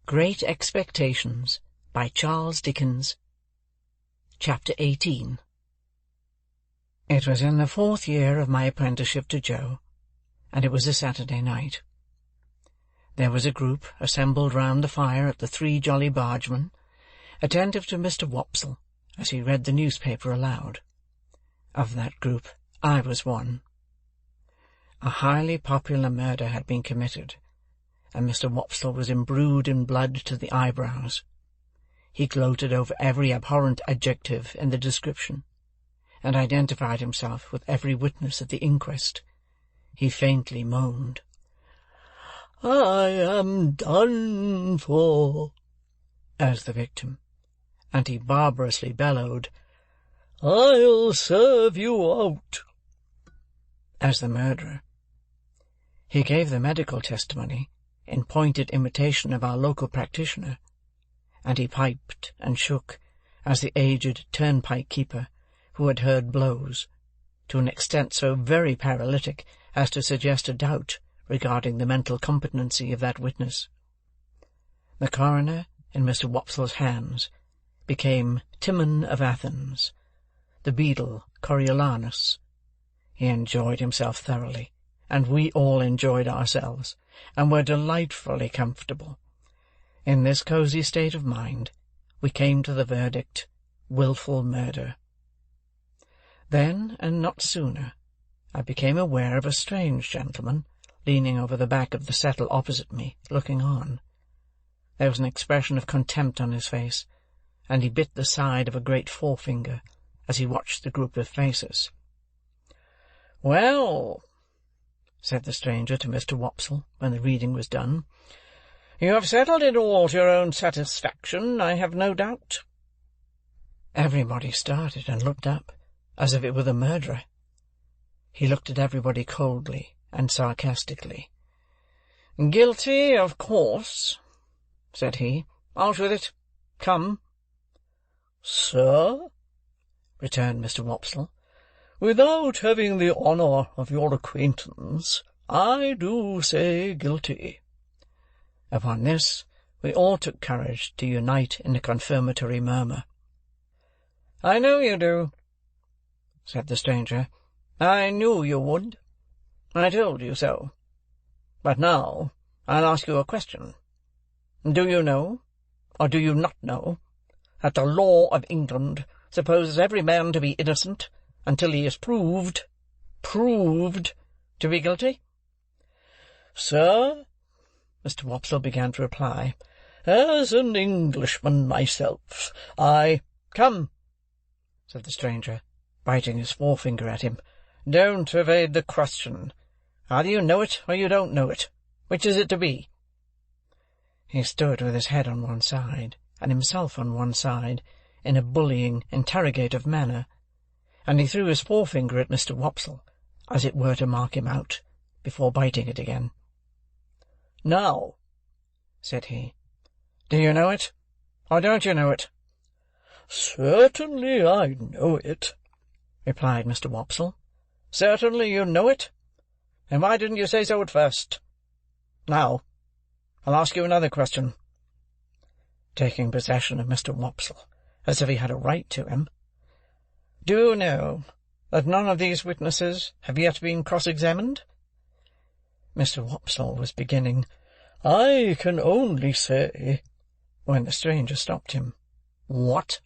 Great Expectations, by Charles Dickens. Chapter 18. It was in the 4th year of my apprenticeship to Joe, and it was a Saturday night. There was a group assembled round the fire at the Three Jolly Bargemen, attentive to Mr. Wopsle as he read the newspaper aloud. Of that group I was one. A highly popular murder had been committed, and Mr. Wopsle was imbrued in blood to the eyebrows. He gloated over every abhorrent adjective in the description, and identified himself with every witness at the inquest. He faintly moaned, "I am done for," as the victim, and he barbarously bellowed, "I'll serve you out," as the murderer. He gave the medical testimony in pointed imitation of our local practitioner, and he piped and shook as the aged turnpike-keeper, who had heard blows, to an extent so very paralytic as to suggest a doubt regarding the mental competency of that witness. The coroner, in Mr. Wopsle's hands, became Timon of Athens, the beadle Coriolanus. He enjoyed himself thoroughly, and we all enjoyed ourselves, and were delightfully comfortable. In this cosy state of mind, we came to the verdict, wilful murder. Then, and not sooner, I became aware of a strange gentleman leaning over the back of the settle opposite me, looking on. There was an expression of contempt on his face, and he bit the side of a great forefinger as he watched the group of faces. "Well," said the stranger to Mr. Wopsle, when the reading was done, "you have settled it all to your own satisfaction, I have no doubt." Everybody started and looked up, as if it were the murderer. He looked at everybody coldly and sarcastically. "Guilty, of course," said he. "Out with it. Come." "Sir," returned Mr. Wopsle, "without having the honour of your acquaintance, I do say guilty." Upon this, we all took courage to unite in a confirmatory murmur. "I know you do," said the stranger. "I knew you would. I told you so. But now I'll ask you a question. Do you know, or do you not know, that the law of England supposes every man to be innocent until he is proved to be guilty?" "Sir," Mr. Wopsle began to reply, "as an Englishman myself, I—" "Come," said the stranger, biting his forefinger at him, "don't evade the question. Either you know it, or you don't know it. Which is it to be?" He stood with his head on one side, and himself on one side, in a bullying, interrogative manner, and he threw his forefinger at Mr. Wopsle, as it were to mark him out, before biting it again. "Now," said he, "do you know it, or don't you know it?" "Certainly I know it," replied Mr. Wopsle. "Certainly you know it? Then why didn't you say so at first? Now, I'll ask you another question," taking possession of Mr. Wopsle, as if he had a right to him. "Do you know that none of these witnesses have yet been cross-examined?" Mr. Wopsle was beginning, "I can only say," when the stranger stopped him. "What?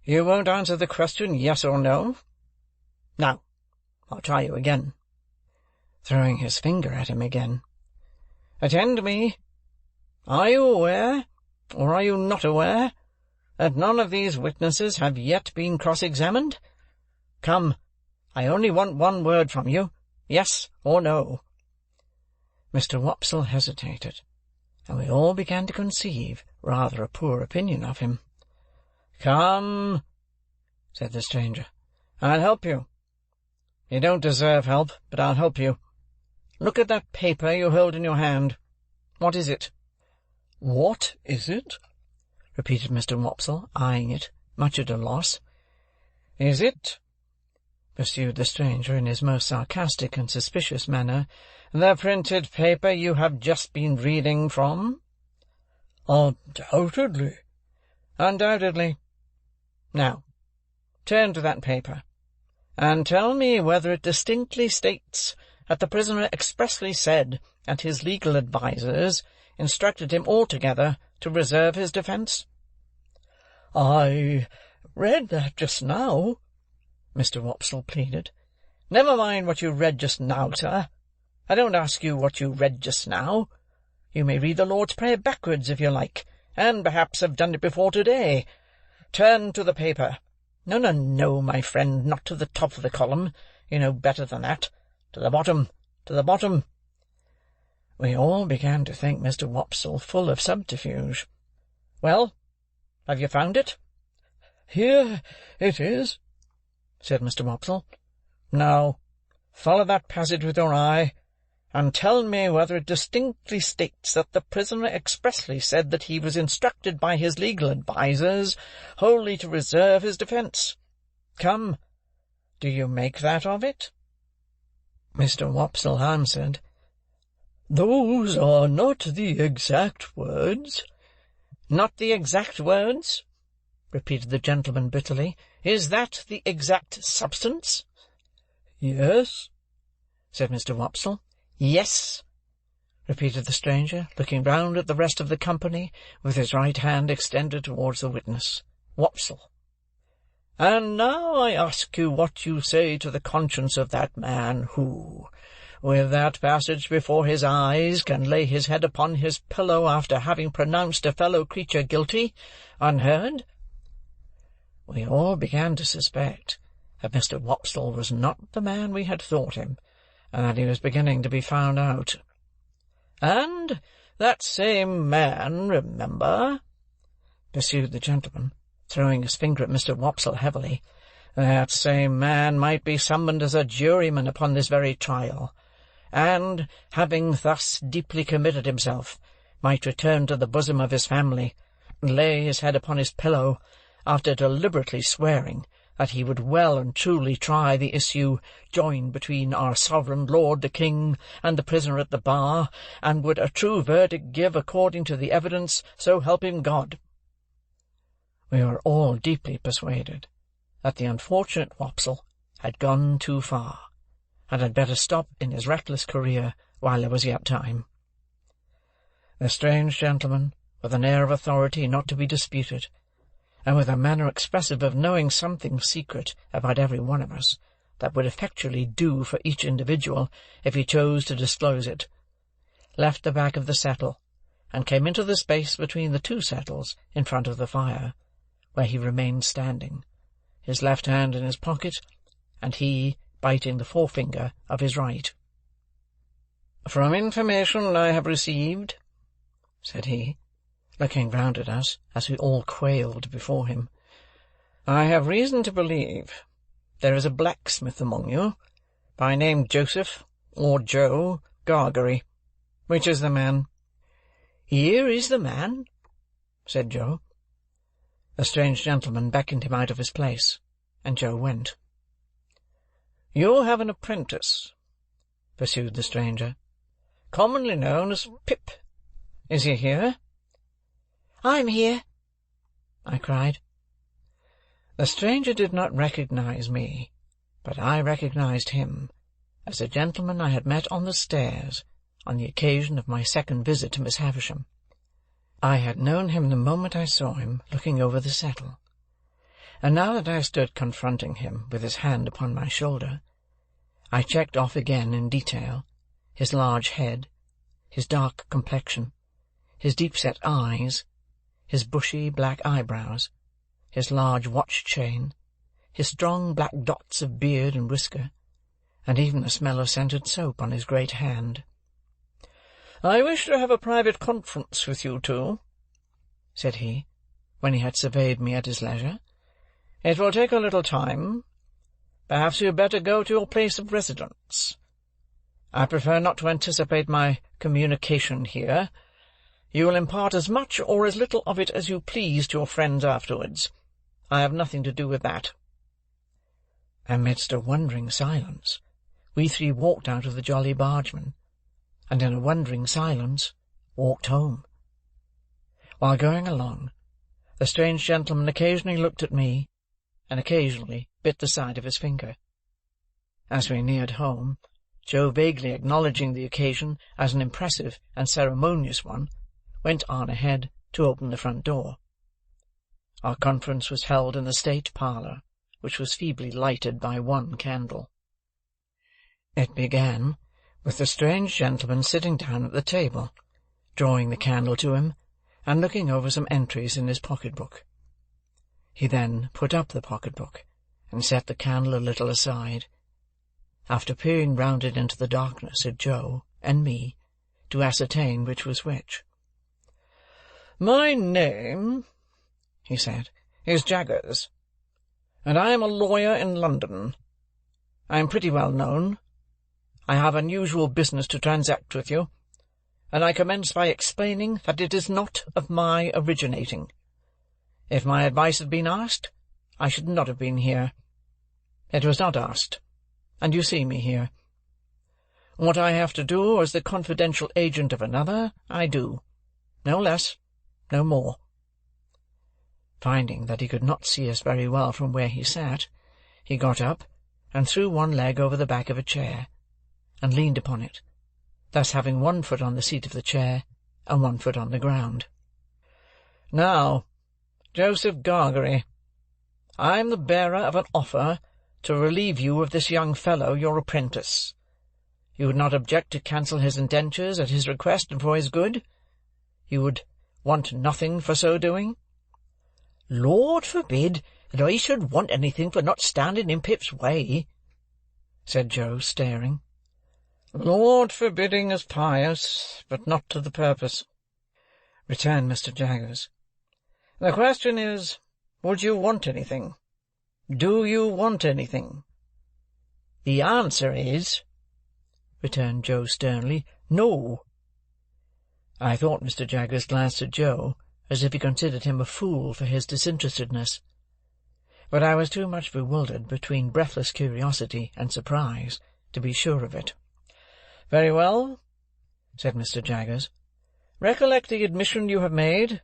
You won't answer the question, yes or no? Now, I'll try you again," throwing his finger at him again. "Attend me. Are you aware, or are you not aware, that none of these witnesses have yet been cross-examined? Come, I only want one word from you, yes or no." Mr. Wopsle hesitated, and we all began to conceive rather a poor opinion of him. "Come," said the stranger, "I'll help you. You don't deserve help, but I'll help you. Look at that paper you hold in your hand. What is it?" "What is it?" repeated Mr. Wopsle, eyeing it, much at a loss. "Is it," pursued the stranger in his most sarcastic and suspicious manner, "the printed paper you have just been reading from?" "Undoubtedly." "Undoubtedly. Now, turn to that paper, and tell me whether it distinctly states that the prisoner expressly said that his legal advisers instructed him altogether to reserve his defence." "I read that just now," Mr. Wopsle pleaded. "Never mind what you read just now, sir. I don't ask you what you read just now. You may read the Lord's Prayer backwards, if you like, and perhaps have done it before to-day. Turn to the paper. No, my friend, not to the top of the column. You know better than that. To the bottom, to the bottom." We all began to think Mr. Wopsle full of subterfuge. "Well, have you found it?" "Here it is," said Mr. Wopsle. "Now, follow that passage with your eye, and tell me whether it distinctly states that the prisoner expressly said that he was instructed by his legal advisers wholly to reserve his defence. Come, do you make that of it?" Mr. Wopsle answered, "Those are not the exact words." "Not the exact words?" repeated the gentleman bitterly. "Is that the exact substance?" "Yes," said Mr. Wopsle. "Yes," repeated the stranger, looking round at the rest of the company, with his right hand extended towards the witness, Wopsle. "And now I ask you what you say to the conscience of that man who, with that passage before his eyes, can lay his head upon his pillow after having pronounced a fellow creature guilty, unheard?" We all began to suspect that Mr. Wopsle was not the man we had thought him, and that he was beginning to be found out. "And that same man, remember," pursued the gentleman, throwing his finger at Mr. Wopsle heavily, "that same man might be summoned as a juryman upon this very trial, and, having thus deeply committed himself, might return to the bosom of his family, and lay his head upon his pillow, after deliberately swearing that he would well and truly try the issue joined between our sovereign lord the king and the prisoner at the bar, and would a true verdict give according to the evidence, so help him God." We were all deeply persuaded that the unfortunate Wopsle had gone too far, and had better stop in his reckless career while there was yet time. The strange gentleman, with an air of authority not to be disputed, and with a manner expressive of knowing something secret about every one of us, that would effectually do for each individual if he chose to disclose it, left the back of the settle, and came into the space between the two settles in front of the fire, where he remained standing, his left hand in his pocket, and he biting the forefinger of his right. "From information I have received," said he, looking round at us as we all quailed before him, "I have reason to believe there is a blacksmith among you, by name Joseph, or Joe, Gargery. Which is the man?" "Here is the man," said Joe. The strange gentleman beckoned him out of his place, and Joe went. "You have an apprentice," pursued the stranger, "commonly known as Pip. Is he here?" "I am here," I cried. The stranger did not recognize me, but I recognized him as the gentleman I had met on the stairs on the occasion of my second visit to Miss Havisham. I had known him the moment I saw him looking over the settle, and now that I stood confronting him with his hand upon my shoulder, I checked off again in detail his large head, his dark complexion, his deep-set eyes, his bushy black eyebrows, his large watch-chain, his strong black dots of beard and whisker, and even the smell of scented soap on his great hand. "I wish to have a private conference with you two," said he, when he had surveyed me at his leisure. "It will take a little time. Perhaps you had better go to your place of residence. I prefer not to anticipate my communication here. You will impart as much or as little of it as you please to your friends afterwards. I have nothing to do with that." Amidst a wondering silence, we three walked out of the Jolly Bargeman, and in a wondering silence walked home. While going along, the strange gentleman occasionally looked at me, and occasionally bit the side of his finger. As we neared home, Joe, vaguely acknowledging the occasion as an impressive and ceremonious one, went on ahead to open the front door. Our conference was held in the state parlour, which was feebly lighted by one candle. It began with the strange gentleman sitting down at the table, drawing the candle to him, and looking over some entries in his pocket-book. He then put up the pocket-book, and set the candle a little aside, after peering round it into the darkness at Joe and me, to ascertain which was which. "My name," he said, "is Jaggers, and I am a lawyer in London. I am pretty well known. I have unusual business to transact with you, and I commence by explaining that it is not of my originating. If my advice had been asked, I should not have been here. It was not asked, and you see me here. What I have to do as the confidential agent of another, I do. No less, no more." Finding that he could not see us very well from where he sat, he got up, and threw one leg over the back of a chair, and leaned upon it, thus having one foot on the seat of the chair, and one foot on the ground. "Now, Joseph Gargery, I am the bearer of an offer to relieve you of this young fellow, your apprentice. You would not object to cancel his indentures at his request and for his good? You would want nothing for so doing?" "Lord forbid that I should want anything for not standing in Pip's way," said Joe, staring. "Lord forbidding is pious, but not to the purpose," returned Mr. Jaggers. "The question is, would you want anything? Do you want anything?" "The answer is," returned Joe sternly, "no." I thought Mr. Jaggers glanced at Joe as if he considered him a fool for his disinterestedness, but I was too much bewildered between breathless curiosity and surprise to be sure of it. "Very well," said Mr. Jaggers. "Recollect the admission you have made,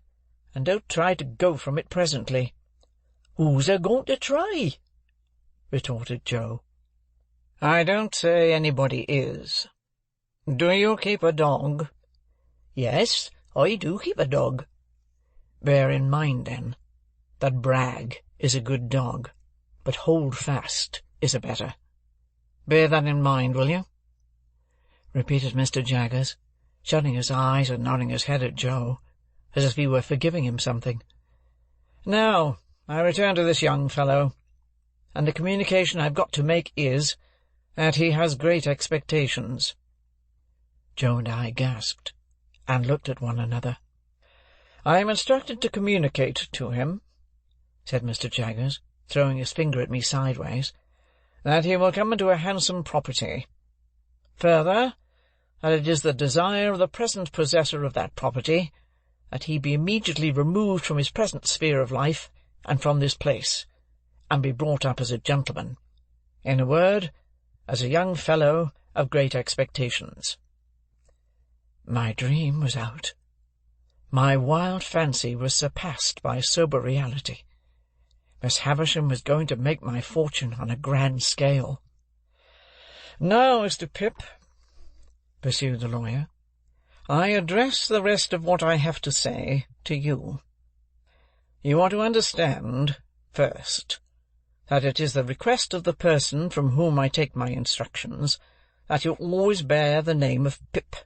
and don't try to go from it presently." "Who's a-going to try?" retorted Joe. "I don't say anybody is. Do you keep a dog?" "Yes, I do keep a dog." "Bear in mind, then, that Bragg is a good dog, but Holdfast is a better. Bear that in mind, will you?" repeated Mr. Jaggers, shutting his eyes and nodding his head at Joe, as if he were forgiving him something. "Now, I return to this young fellow, and the communication I've got to make is, that he has great expectations." Joe and I gasped, and looked at one another. "I am instructed to communicate to him," said Mr. Jaggers, throwing his finger at me sideways, "that he will come into a handsome property. Further, that it is the desire of the present possessor of that property that he be immediately removed from his present sphere of life and from this place, and be brought up as a gentleman. In a word, as a young fellow of great expectations." My dream was out. My wild fancy was surpassed by sober reality. Miss Havisham was going to make my fortune on a grand scale. "Now, Mr. Pip," pursued the lawyer, "I address the rest of what I have to say to you. You are to understand, first, that it is the request of the person from whom I take my instructions that you always bear the name of Pip.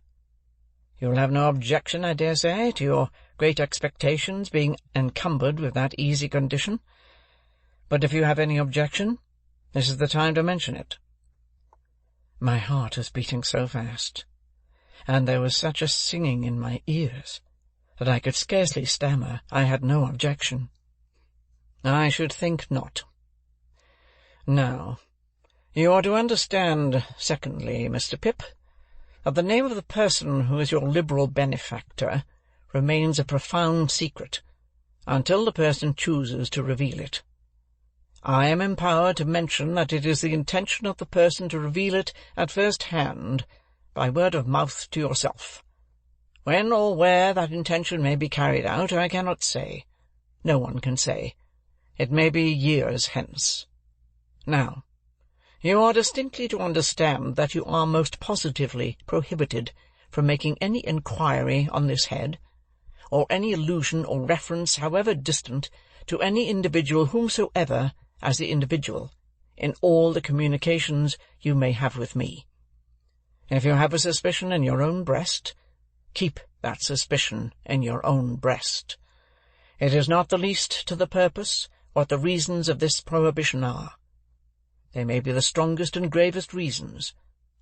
You will have no objection, I dare say, to your great expectations being encumbered with that easy condition. But if you have any objection, this is the time to mention it." My heart was beating so fast, and there was such a singing in my ears, that I could scarcely stammer I had no objection. "I should think not. Now, you are to understand, secondly, Mr. Pip, that the name of the person who is your liberal benefactor remains a profound secret until the person chooses to reveal it. I am empowered to mention that it is the intention of the person to reveal it at first hand, by word of mouth to yourself, When or where that intention may be carried out, I cannot say. No one can say. It may be years hence. Now, you are distinctly to understand that you are most positively prohibited from making any inquiry on this head, or any allusion or reference, however distant, to any individual whomsoever as the individual, in all the communications you may have with me. If you have a suspicion in your own breast, keep that suspicion in your own breast. It is not the least to the purpose what the reasons of this prohibition are. They may be the strongest and gravest reasons,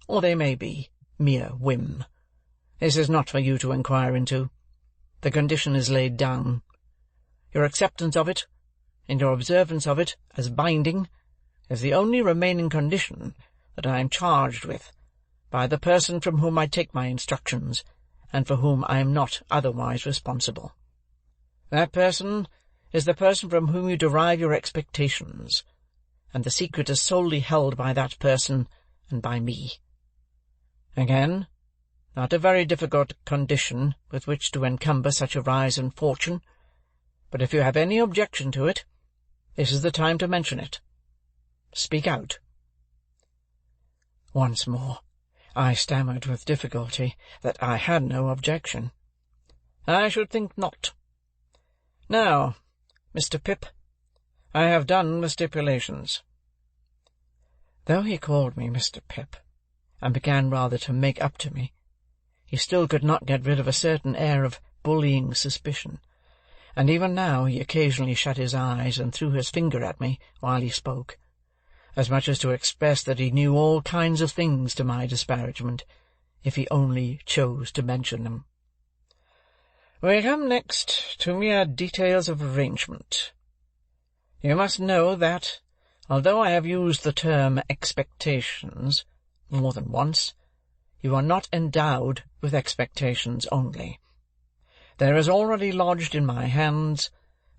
or they may be mere whim. This is not for you to inquire into. The condition is laid down. Your acceptance of it, and your observance of it as binding, is the only remaining condition that I am charged with by the person from whom I take my instructions, and for whom I am not otherwise responsible. That person is the person from whom you derive your expectations, and the secret is solely held by that person and by me. Again, not a very difficult condition with which to encumber such a rise in fortune, but if you have any objection to it, this is the time to mention it. Speak out. Once more I stammered with difficulty that I had no objection. I should think not. Now, Mr. Pip, I have done the stipulations. Though he called me Mr. Pip, and began rather to make up to me, he still could not get rid of a certain air of bullying suspicion, and even now he occasionally shut his eyes and threw his finger at me while he spoke, as much as to express that he knew all kinds of things to my disparagement, if he only chose to mention them. We come next to mere details of arrangement. You must know that, although I have used the term expectations more than once, you are not endowed with expectations only. There is already lodged in my hands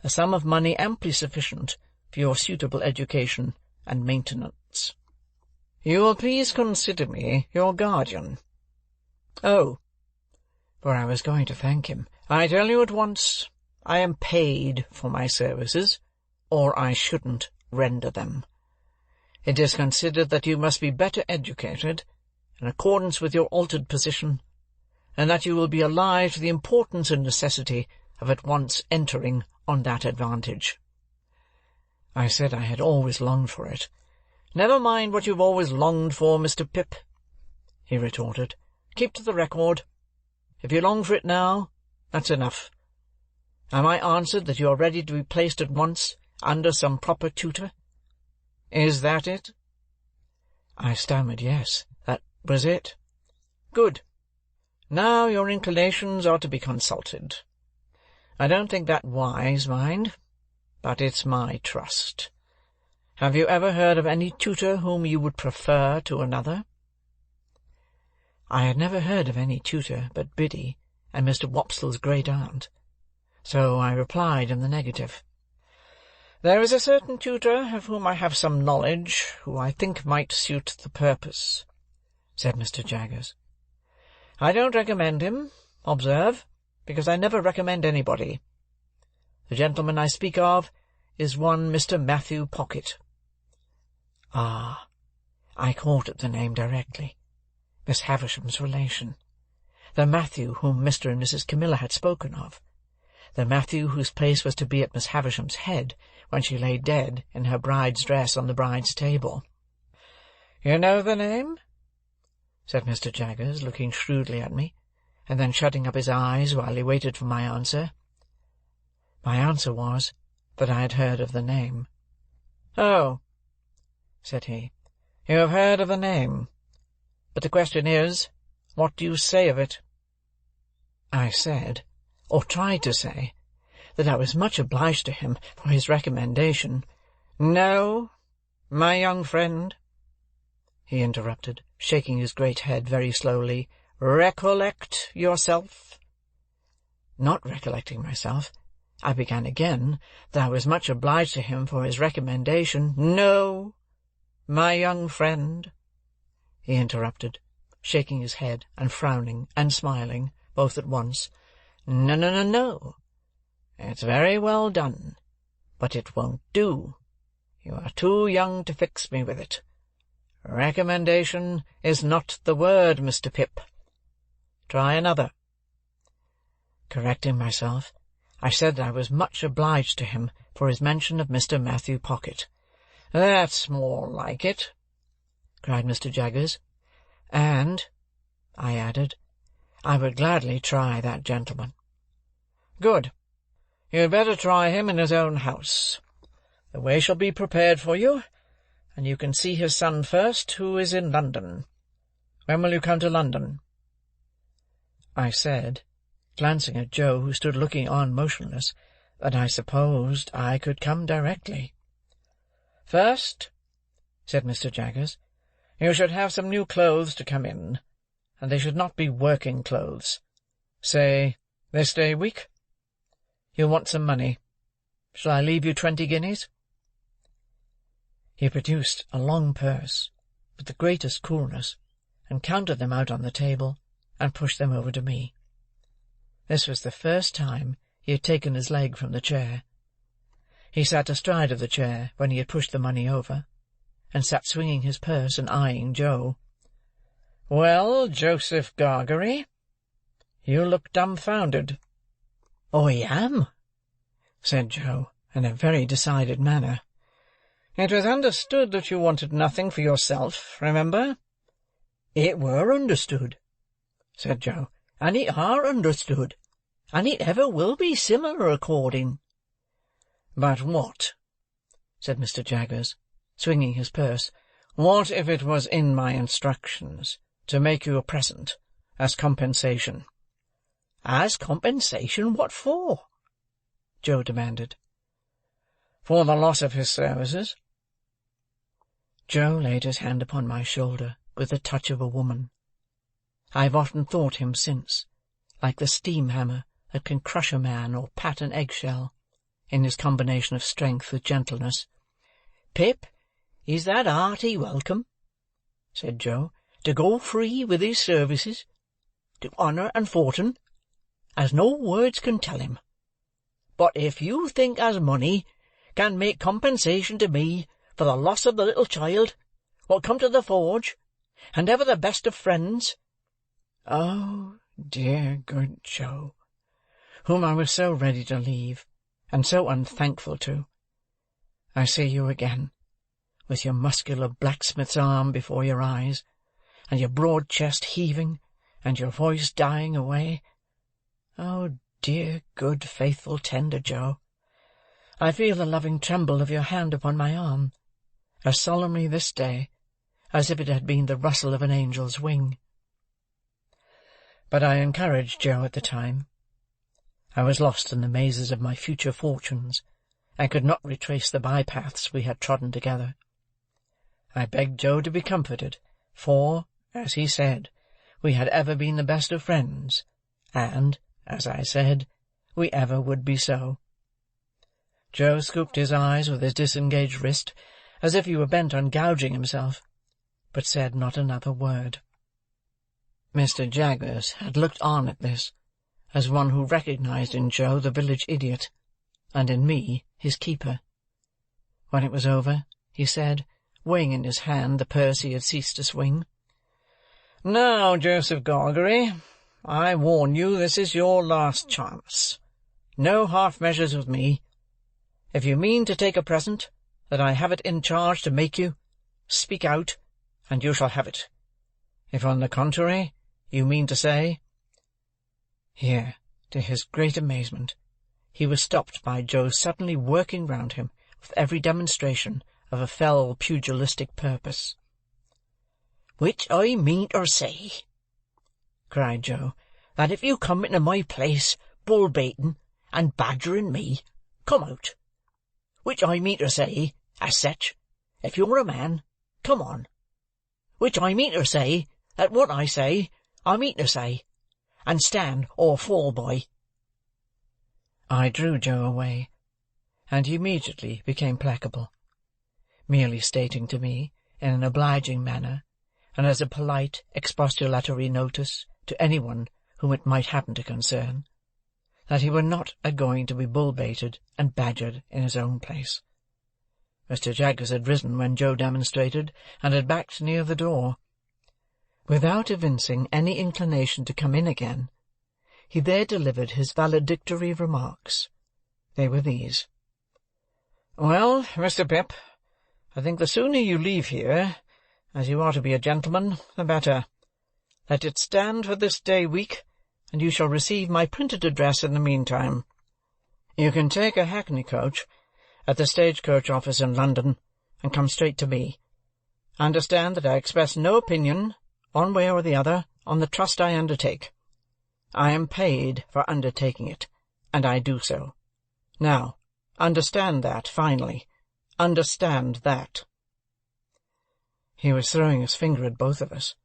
a sum of money amply sufficient for your suitable education and maintenance. You will please consider me your guardian. Oh, for I was going to thank him, I tell you at once, I am paid for my services, or I shouldn't render them. It is considered that you must be better educated, in accordance with your altered position, and that you will be alive to the importance and necessity of at once entering on that advantage. I said I had always longed for it. Never mind what you've always longed for, Mr. Pip, he retorted. Keep to the record. If you long for it now, that's enough. Am I answered that you are ready to be placed at once under some proper tutor? Is that it? I stammered yes, that was it. Good. Now your inclinations are to be consulted. I don't think that wise, mind, but it's my trust. Have you ever heard of any tutor whom you would prefer to another? I had never heard of any tutor but Biddy and Mr. Wopsle's great-aunt, so I replied in the negative. There is a certain tutor of whom I have some knowledge, who I think might suit the purpose, said Mr. Jaggers. I don't recommend him, observe, because I never recommend anybody. The gentleman I speak of is one Mr. Matthew Pocket. Ah, I caught at the name directly. Miss Havisham's relation. The Matthew whom Mr. and Mrs. Camilla had spoken of. The Matthew whose place was to be at Miss Havisham's head when she lay dead in her bride's dress on the bride's table. You know the name? Said Mr. Jaggers, looking shrewdly at me, and then shutting up his eyes while he waited for my answer. My answer was that I had heard of the name. Oh, said he, you have heard of the name. But the question is, what do you say of it? I said, or tried to say, that I was much obliged to him for his recommendation. No, my young friend, he interrupted, shaking his great head very slowly. Recollect yourself. Not recollecting myself, I began again that I was much obliged to him for his recommendation. No, my young friend, he interrupted, shaking his head and frowning and smiling. both at once. "No, no, no, no. It's very well done, but it won't do. You are too young to fix me with it. Recommendation is not the word, Mr. Pip. Try another." Correcting myself, I said that I was much obliged to him for his mention of Mr. Matthew Pocket. "That's more like it," cried Mr. Jaggers. "And," I added, "I would gladly try that gentleman." "Good. You had better try him in his own house. The way shall be prepared for you, and you can see his son first, who is in London. When will you come to London?" I said, glancing at Joe, who stood looking on motionless, that I supposed I could come directly. "First," said Mr. Jaggers, "you should have some new clothes to come in, and they should not be working clothes. Say, this day week. You'll want some money. Shall I leave you 20 guineas? He produced a long purse, with the greatest coolness, and counted them out on the table, and pushed them over to me. This was the first time he had taken his leg from the chair. He sat astride of the chair when he had pushed the money over, and sat swinging his purse and eyeing Joe. "Well, Joseph Gargery, you look dumbfounded." "I am," said Joe, in a very decided manner. "It was understood that you wanted nothing for yourself, remember?" "It were understood," said Joe, "and it are understood, and it ever will be similar according." "But what," said Mr. Jaggers, swinging his purse, "what if it was in my instructions to make you a present, as compensation?" "As compensation what for?" Joe demanded. "For the loss of his services." Joe laid his hand upon my shoulder with the touch of a woman. I have often thought him since, like the steam-hammer that can crush a man or pat an egg-shell, in his combination of strength with gentleness. "Pip, is that hearty welcome," said Joe, "to go free with his services, to honour and fortune, as no words can tell him. But if you think as money can make compensation to me for the loss of the little child, what come to the forge, and ever the best of friends—" Oh, dear good Joe, whom I was so ready to leave, and so unthankful to! I see you again, with your muscular blacksmith's arm before your eyes, and your broad chest heaving, and your voice dying away. Oh, dear, good, faithful, tender Joe, I feel the loving tremble of your hand upon my arm, as solemnly this day as if it had been the rustle of an angel's wing. But I encouraged Joe at the time. I was lost in the mazes of my future fortunes, and could not retrace the by-paths we had trodden together. I begged Joe to be comforted, for, as he said, we had ever been the best of friends, and, as I said, we ever would be so. Joe scooped his eyes with his disengaged wrist, as if he were bent on gouging himself, but said not another word. Mr. Jaggers had looked on at this, as one who recognized in Joe the village idiot, and in me his keeper. When it was over, he said, weighing in his hand the purse he had ceased to swing, "Now, Joseph Gargery, I warn you this is your last chance. No half-measures with me. If you mean to take a present that I have it in charge to make you, speak out, and you shall have it. If, on the contrary, you mean to say—" Here, to his great amazement, he was stopped by Joe suddenly working round him with every demonstration of a fell pugilistic purpose. "Which I mean to say," cried Joe, "that if you come into my place bull-baiting and badgering me, come out. Which I mean to say, as such, if you're a man, come on. Which I mean to say, that what I say, I mean to say, and stand or fall by." I drew Joe away, and he immediately became placable, merely stating to me, in an obliging manner, and as a polite expostulatory notice to any one whom it might happen to concern, that he were not a-going to be bull-baited and badgered in his own place. Mr. Jaggers had risen when Joe demonstrated, and had backed near the door. Without evincing any inclination to come in again, he there delivered his valedictory remarks. They were these: "Well, Mr. Pip, I think the sooner you leave here, as you are to be a gentleman, the better. Let it stand for this day week, and you shall receive my printed address in the meantime. You can take a hackney coach at the stage-coach office in London, and come straight to me. Understand that I express no opinion, one way or the other, on the trust I undertake. I am paid for undertaking it, and I do so. Now, understand that, finally. Understand that." He was throwing his finger at both of us,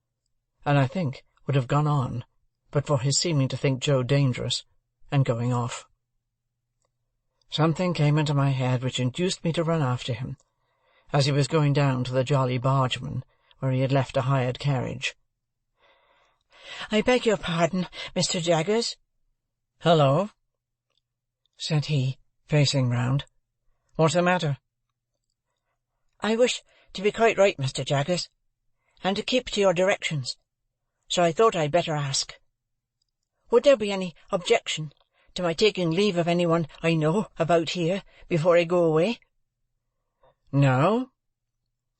and I think would have gone on, but for his seeming to think Joe dangerous, and going off. Something came into my head which induced me to run after him, as he was going down to the Jolly Bargeman, where he had left a hired carriage. "I beg your pardon, Mr. Jaggers." "Hullo," said he, facing round. "What's the matter?" "I wish to be quite right, Mr. Jaggers, and to keep to your directions, so I thought I'd better ask. Would there be any objection to my taking leave of anyone I know about here before I go away?" "No,"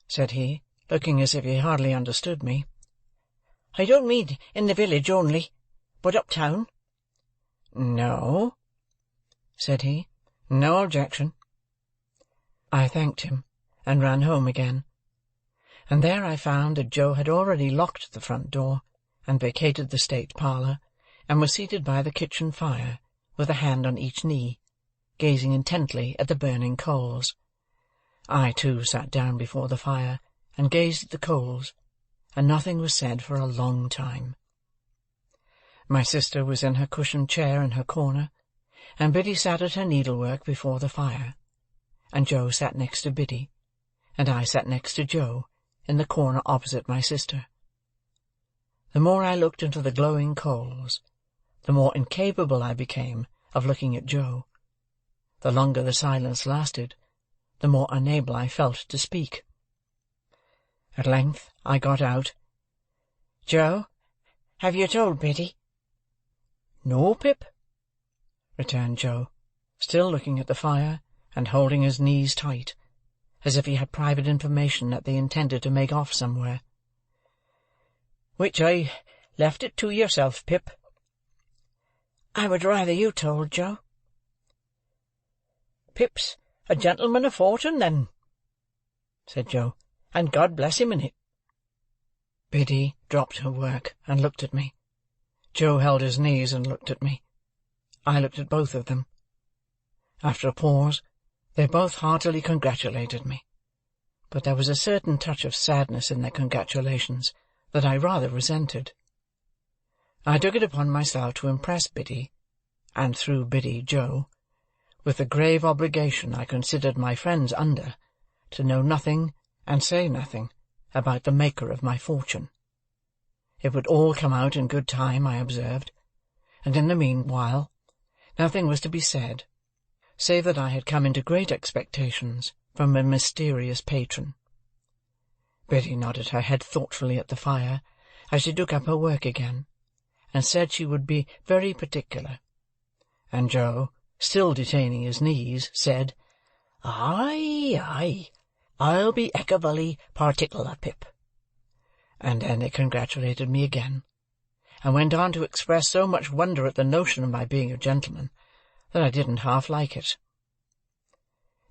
said he, looking as if he hardly understood me. "I don't mean in the village only, but uptown." "No," said he, "no objection." I thanked him, and ran home again, and there I found that Joe had already locked the front door, and vacated the state parlour, and was seated by the kitchen fire, with a hand on each knee, gazing intently at the burning coals. I, too, sat down before the fire, and gazed at the coals, and nothing was said for a long time. My sister was in her cushioned chair in her corner, and Biddy sat at her needlework before the fire, and Joe sat next to Biddy, and I sat next to Joe, in the corner opposite my sister. The more I looked into the glowing coals, the more incapable I became of looking at Joe. The longer the silence lasted, the more unable I felt to speak. At length I got out, "Joe, have you told Biddy?" "No, Pip," returned Joe, still looking at the fire, and holding his knees tight, as if he had private information that they intended to make off somewhere. "Which I left it to yourself, Pip." "I would rather you told, Joe." "Pip's a gentleman of fortune, then," said Joe, "and God bless him in it." Biddy dropped her work and looked at me. Joe held his knees and looked at me. I looked at both of them. After a pause, they both heartily congratulated me, but there was a certain touch of sadness in their congratulations that I rather resented. I took it upon myself to impress Biddy, and through Biddy Joe, with the grave obligation I considered my friends under, to know nothing and say nothing about the maker of my fortune. It would all come out in good time, I observed, and in the meanwhile nothing was to be said, save that I had come into great expectations from a mysterious patron. Biddy nodded her head thoughtfully at the fire as she took up her work again, and said she would be very particular, and Joe, still detaining his knees, said, "Aye, aye, I'll be eckervally particular, Pip." And then they congratulated me again, and went on to express so much wonder at the notion of my being a gentleman, that I didn't half like it.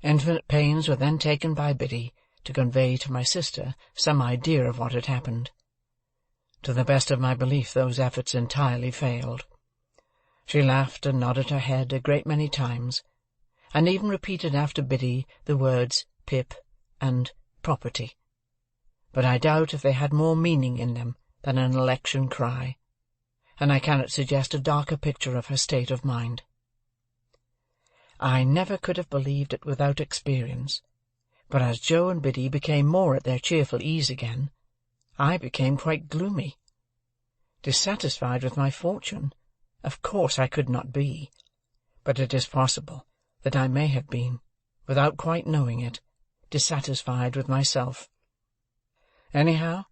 Infinite pains were then taken by Biddy to convey to my sister some idea of what had happened. To the best of my belief those efforts entirely failed. She laughed and nodded her head a great many times, and even repeated after Biddy the words Pip and property, but I doubt if they had more meaning in them than an election cry, and I cannot suggest a darker picture of her state of mind. I never could have believed it without experience, but as Joe and Biddy became more at their cheerful ease again, I became quite gloomy. Dissatisfied with my fortune? Of course I could not be. But it is possible that I may have been, without quite knowing it, dissatisfied with myself. Anyhow,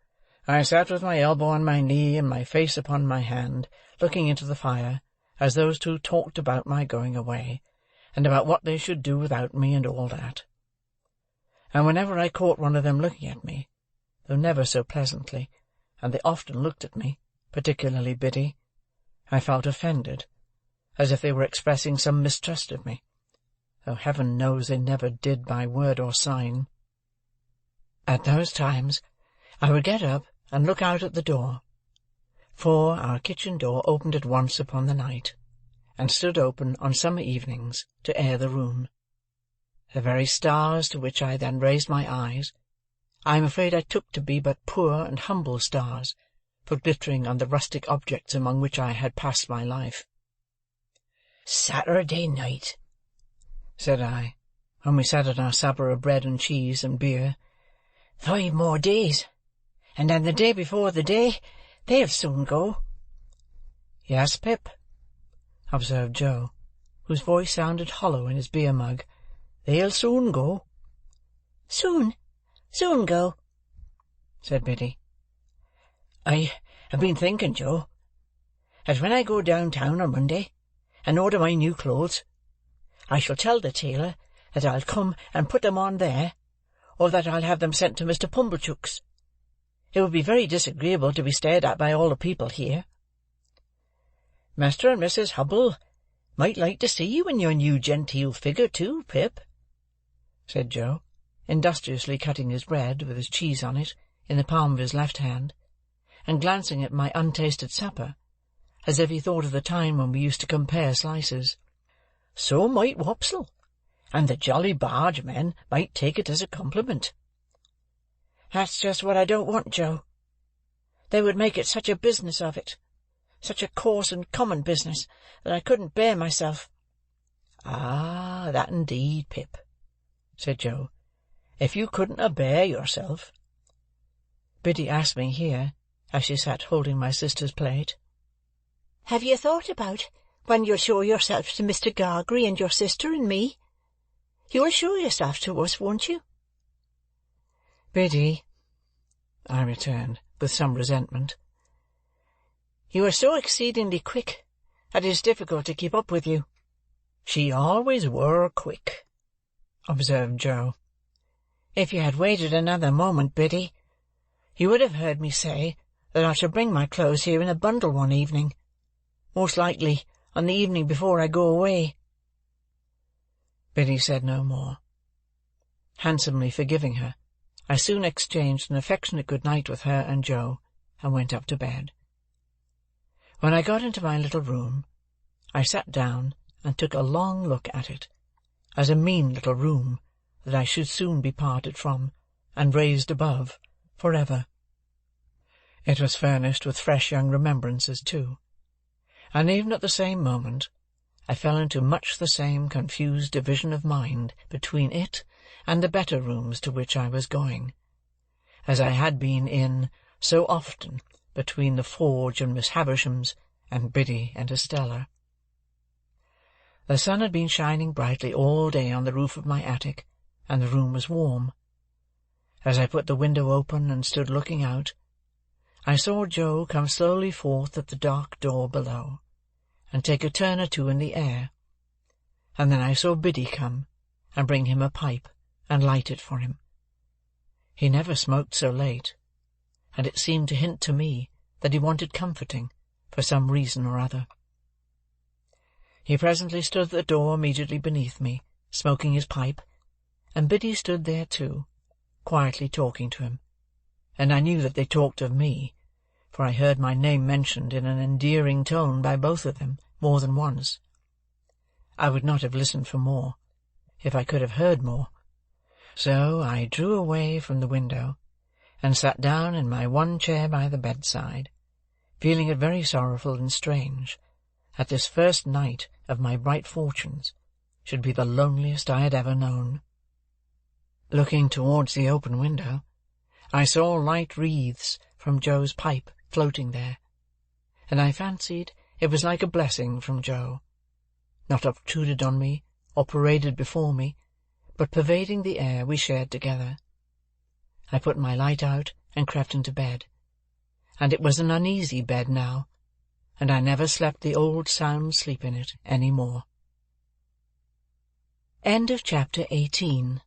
I sat with my elbow on my knee and my face upon my hand, looking into the fire, as those two talked about my going away, and about what they should do without me, and all that. And whenever I caught one of them looking at me, though never so pleasantly, and they often looked at me, particularly Biddy, I felt offended, as if they were expressing some mistrust of me, though heaven knows they never did by word or sign. At those times I would get up and look out at the door, for our kitchen door opened at once upon the night, and stood open on summer evenings to air the room. The very stars to which I then raised my eyes, I am afraid I took to be but poor and humble stars, for glittering on the rustic objects among which I had passed my life. "Saturday night," said I, when we sat at our supper of bread and cheese and beer. 5 more days, and then the day before the day, they'll soon go. "Yes, Pip," observed Joe, whose voice sounded hollow in his beer mug. "They'll soon go." "Soon go," said Biddy. "I have been thinking, Joe, that when I go downtown on Monday, and order my new clothes, I shall tell the tailor that I'll come and put them on there, or that I'll have them sent to Mr. Pumblechook's. It would be very disagreeable to be stared at by all the people here." "Mr. and Mrs. Hubble might like to see you in your new genteel figure too, Pip," said Joe, industriously cutting his bread, with his cheese on it, in the palm of his left hand, and glancing at my untasted supper, as if he thought of the time when we used to compare slices. "So might Wopsle, and the Jolly Barge men might take it as a compliment." "That's just what I don't want, Joe. They would make it such a business of it, such a coarse and common business, that I couldn't bear myself." "Ah, that indeed, Pip," said Joe. "If you couldn't a-bear yourself—" Biddy asked me here, as she sat holding my sister's plate. "Have you thought about when you'll show yourself to Mr. Gargery and your sister and me? You'll show yourself to us, won't you?" "Biddy," I returned, with some resentment, "you are so exceedingly quick that it is difficult to keep up with you." "She always were quick," observed Joe. "If you had waited another moment, Biddy, you would have heard me say that I shall bring my clothes here in a bundle one evening, most likely on the evening before I go away." Biddy said no more. Handsomely forgiving her, I soon exchanged an affectionate good night with her and Joe, and went up to bed. When I got into my little room, I sat down and took a long look at it, as a mean little room that I should soon be parted from, and raised above, for ever. It was furnished with fresh young remembrances too, and even at the same moment I fell into much the same confused division of mind between it and the better rooms to which I was going, as I had been in so often between the Forge and Miss Havisham's, and Biddy and Estella. The sun had been shining brightly all day on the roof of my attic, and the room was warm. As I put the window open and stood looking out, I saw Joe come slowly forth at the dark door below, and take a turn or two in the air, and then I saw Biddy come, and bring him a pipe, and light it for him. He never smoked so late, and it seemed to hint to me that he wanted comforting, for some reason or other. He presently stood at the door immediately beneath me, smoking his pipe, and Biddy stood there too, quietly talking to him, and I knew that they talked of me, for I heard my name mentioned in an endearing tone by both of them more than once. I would not have listened for more, if I could have heard more, so I drew away from the window, and sat down in my one chair by the bedside, feeling it very sorrowful and strange that this first night of my bright fortunes should be the loneliest I had ever known. Looking towards the open window, I saw light wreaths from Joe's pipe floating there, and I fancied it was like a blessing from Joe, not obtruded on me or paraded before me, but pervading the air we shared together. I put my light out and crept into bed, and it was an uneasy bed now, and I never slept the old sound sleep in it any more. Chapter 18